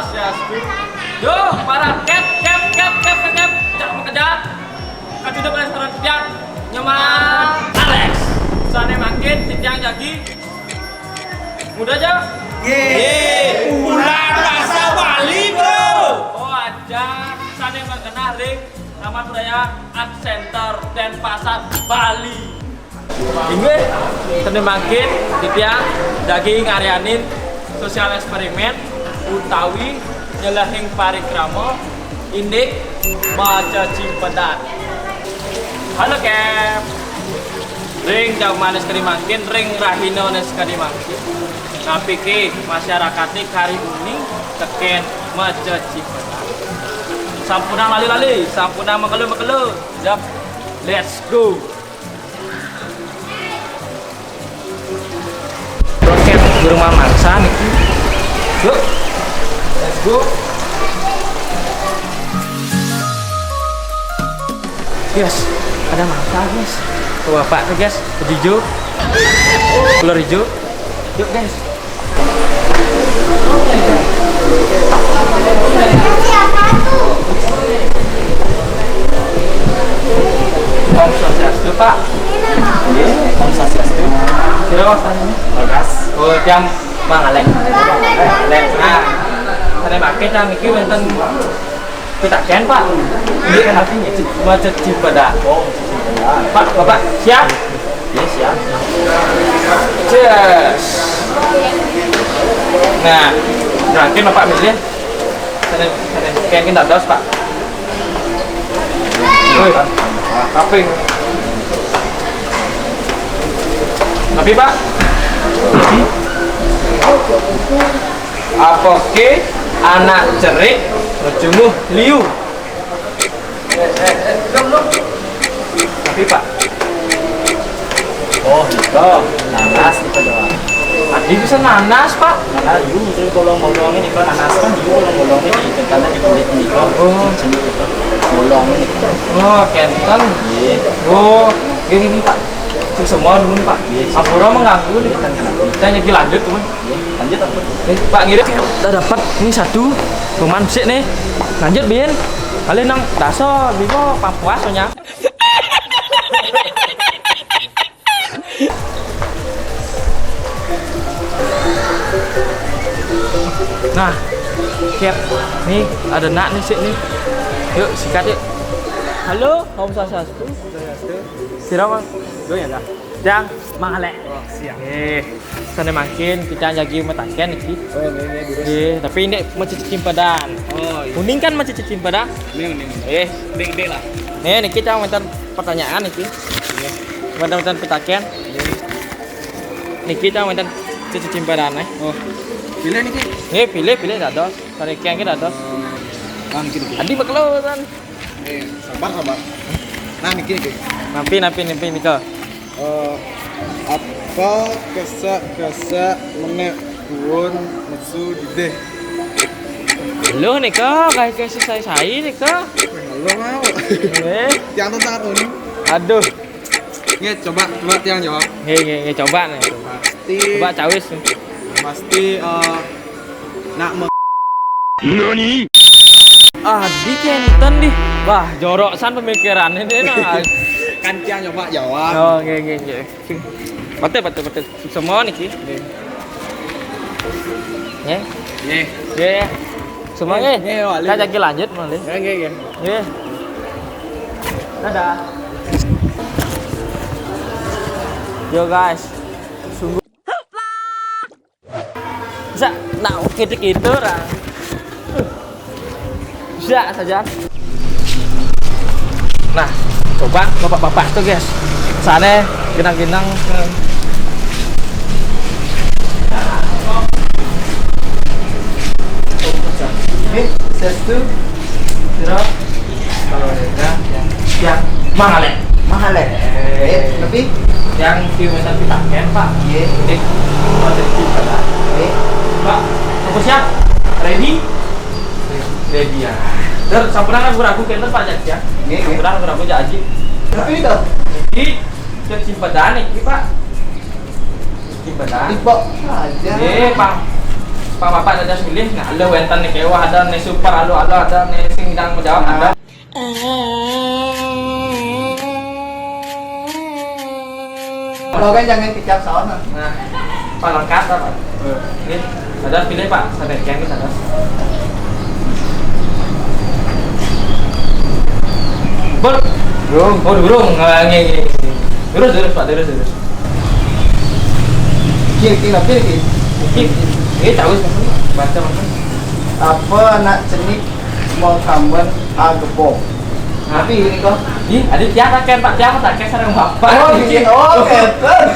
Swastiastu. Yo, para cap, jangan mengejar. Kan sudah pada sekarang tiang nyaman Alex. Sana makin tiang lagi. Mudah aja. Yeay, ular rasa Bali bro. Oh aja, sana mengenal ring nama budaya Art Center dan Pasar Bali. Ini sana makin tiang daging arianin sosial eksperimen utawi nyelahing parikrama indik baca Cipedan. Halo Cap. Ring jauh manis kali makin, ring rahino nes kali makin. Tapi ke masyarakatnya kari ini teken baca Cipedan. Sampuna lali-lali, sampuna makelu. Jap, let's go. Roket di rumah Marsa nih. Yuk, let's go. Guys, ada Marsa guys. Tuh bapak tuh guys, hijau, ular hijau. Yuk guys. Siapa tuh? Om Swastiastu Pak. Om Swastiastu. Kira wasanya? Bagas. Oh, yang mangalek. Lek. Nah, ada pakai yang iki wonten pitaken Pak. Ini kan artinya macet Cipedan. Oh, Pak, Bapak siap? ya siap. Yes. Nah, mungkin Bapak milih. Sana kayak kita dos Pak. Woi, kaping. Tapi Pak, apa ke anak cerik rejumuh liu? Tapi Pak, Oh, itu nanas itu doang. Adi bisa nanas Pak. Nanas itu mesti bolong-bolongnya nih kan nanas kan itu bolong-bolongnya di tengahnya di kulit nih kan. Oh. Sini itu bolongnya nih kan. Oh, kenten. Iya. Oh, gini Pak. Sing semua dulu nih, Pak. Apura mengganggu nih. Kita nyegi lanjut teman. Iya. Lanjut apa? Nih, Pak ngirim. Kita dapat ini satu cuman sih nih. Lanjut Bin. Kalian nang daso bimo Papua soalnya. Nah, Cap, nih ada nak nih sih nih. Yuk sikat yuk. Halo, Om Swastiastu. Siraman. Gue ya dah. Jang, mangalek. Oh, siap. Sana makin kita jagi metaken iki. Oh, ini Tapi ini macet Cipedan. Oh, iya. Kuning kan macet Cipedan. Ini. Dek lah. Nih kita minta pertanyaan iki. Minta pitaken. Nih kita minta macet Cipedan nih. Oh. Pilih nih, Ki. Nih pilih dados. Sare kiang kita dados. Mungkin. Adi bakal kan. Sabar. Nah, nih Ki. Nampi Mika. Apa kesa menek buon mesu dideh. Lu nih kak, kayak saya nih kak. Halo mau. Yang tentang ini. Aduh. Nge, coba yang jawab. Nge coba nih. Pasti Coba cawis. nak Nani? Di kenten di. Wah, joroksan pemikirannya deh nah. kan yang coba jawab. Oh, nge. Betul. Semua nih ki. Nge. Ye. Semua nge. Kita lagi lanjut malih. Nge. Nge. Dadah. Yo guys. Sungguh. Bisa nak gitu orang. Bisa saja. Nah, coba bapak-bapak tuh guys. Sana ginang-ginang. Sestu. Kira kalau yang mahal ya. Lebih. Yang kilometer pitaken Pak. Iya. Ini ada Cipedan. Pak, aku siap. Ready ya. Ter sampurna ragu kenter Pak Jaji ya. Sampurna ragu Jaji. Tapi itu. Di ke Cipedan iki Pak. Cipedan. Ibu aja. Pak. bapak ada pilih nah lo wenten nih kewa ada nih super ada nih sing yang menjawab ada Lo kan jangan kecap soal nah pak lengkap pak ini ada pilih pak sampai kami ada burung ngi terus pak terus Kira ini tahu baca macam apa nak cenik mau kamben agepok. Tapi ini kok. ih ada tiada kan pak tiada tak kayak sarang bapak Oh, gitu. Oh, gitu.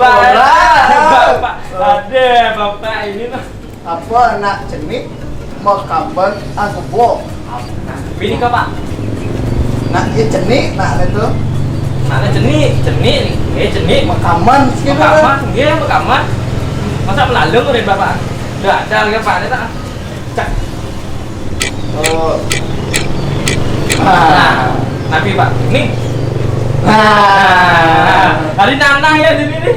bapak ada bapak ini tuh Apa nak cenik mau kamben agepok. ini kok pak Nak dia cenik nak itu mana jenik makaman sekitar. makaman iya makaman masa melalui udah bapak udah ada lagi pak ini tak cak Oh. nah tapi pak ini tadi nanah ya di sini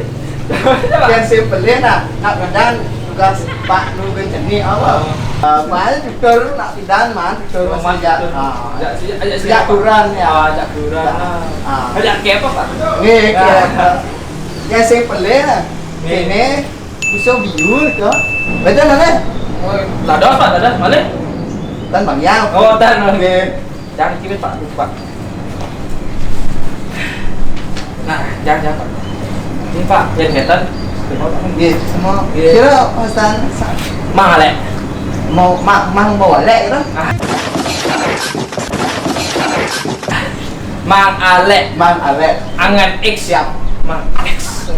Yang simpelnya nak kedan tugas Pak lu ke cenik apa? Mana tutur nak pidan man tutur sejak sejak turan ya. ajak duran Ah. ajak kepo pak Nggih, yang simpelnya ini bisa biul ke. Betul mana? lados pak lados balik Dan Bang Yang. oh dan Nggih. jangan kiri pak lupa nah jangan pak ini pak yang ngetan Nggih, semua. Nggih. Kira pesan mang ale mau mang bawa lek itu. mang ale Mang alek. angan X Siap. mang X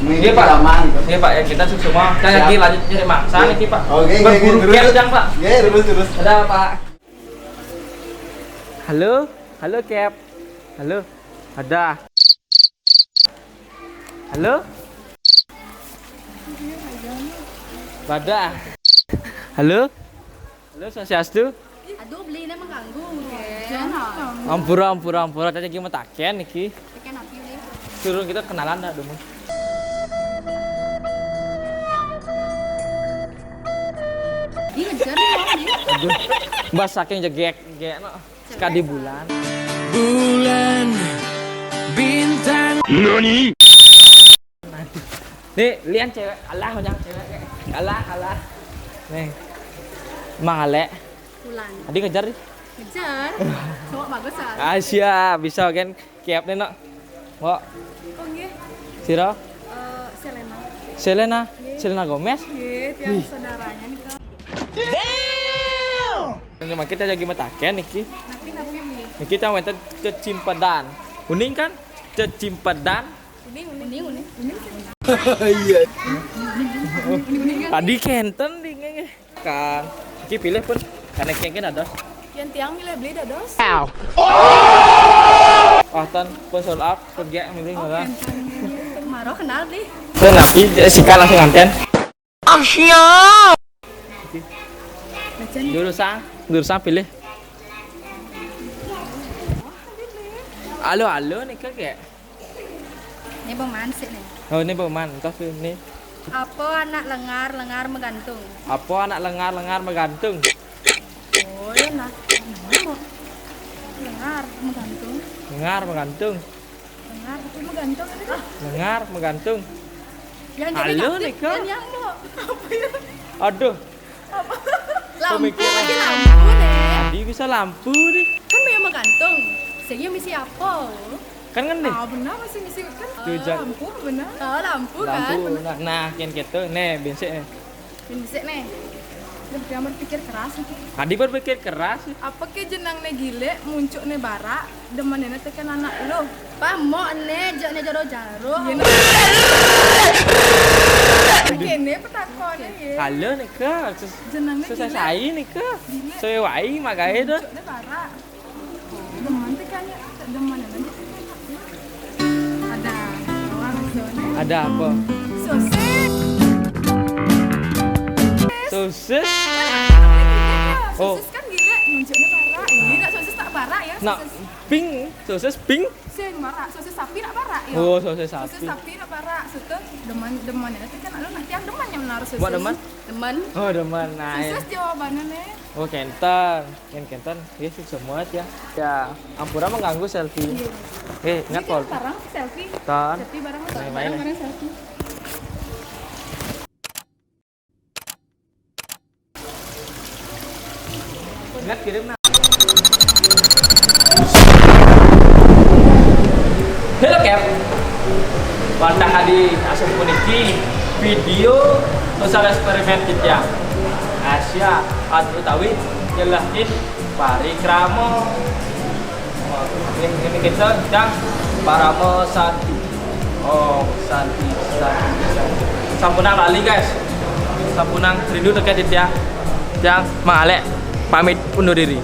Ini Pak. Mang. Iya Pak, ya kita semua. Kita lagi lanjut jadi maksa nih Pak. Oke, Berburu terus. kiat jangan Pak. Nggih, terus. Ada Pak. Halo, halo Cap. Halo, ada. Halo. Pada. Halo. Halo, Swastiastu. Aduh, beli ini mengganggu. Ampura. Tadi gimana taken niki? Tekan api deh. Suruh kita kenalan dah dulu. Dia ngejar nih mau nih. Aduh, mbak saking jegek no. Sekali bulan. NANI?! Nih, lian cewek, alah banyak cewek, alah. Nih, mangale, Pulang. tadi ngejar nih. Ngejar. Cowok bagus ah. Asia bisa kan kiap nih no. Wo, Oh nggih. Siro, Selena. Selena Gomez. Nggih, tiang saudaranya nih Kak. Cuma kita lagi metaken niki. Napi beli. Niki kita wenten cecimpedan. Kuning kan? Cecimpedan. Uning. Tadi kenten di ngenge. Kan. Niki pilih pun karena kengken ada. Yang tiang milih beli dados. Ah tan pesol up kerja milih ngolah. Maro kenal nih. Napi sikal langsung nganten. Macan. Jurusan pilih. Halo nih kakek. Ini bang mansik nih. Oh ini peman, tapi ini Apa anak lengar menggantung? apa anak lengar menggantung? Oh ya nah. Lengar menggantung. Lengar menggantung. Lengar itu menggantung ini kan? Lengar menggantung. Yang jadi Halo, aktif Nika. dan yang mau. Apa ya? Aduh, Lampu Pemikiran. lagi lampu nih. tadi bisa lampu nih. Kan yang menggantung. Saya misi apa? Kan nih. Benar masih misi kan? Jujur. Lampu benar. lampu kan. Lampu. Nah, kian gitu. Nih, biasa nih. Misi nih. Dia berpikir keras. Tadi berpikir keras. Apa ke jenang ne gile muncul ne bara demen ne tekan anak lo. Pak mo ne jak ne jaro-jaro. Kene petakone ye. Halo nih ke. Jenang ne gile. Selesai nih ke. Saya wai magai dah. Muncul ne bara. Demen tekan ya. Demen ne aja. Ada. Awang zone. Ada apa? Sosis. Sosis. Oh. Sosis kan gile muncul ne bara. Ini enggak sosis tak barak ya. Nak pink, sosis pink. Sing barak, sosis sapi nak barak ya. Oh, sosis Sosis sapi. sapi nak barak, soto deman nanti kan ada nanti yang deman yang menaruh sosis. Buat deman? Deman. Oh, demen. Nah, Sosis jawabannya nih. oh kentan. Kentan. Ya susah banget ya. Ya, Ampura mengganggu selfie. Ingat Ini kalau kan barang selfie. kan. Selfie barang Main-main ya. barang selfie. Ingat kirim nak. Halo Cap. Pantang adi asal puniki video usaha eksperimen kita. Asia atau Utawi jelasin parikramo. Ini kita sedang paramo santi. Oh santi. Sampunang lali guys. Sampunang rindu dekat ya. Yang mengalek pamit undur diri.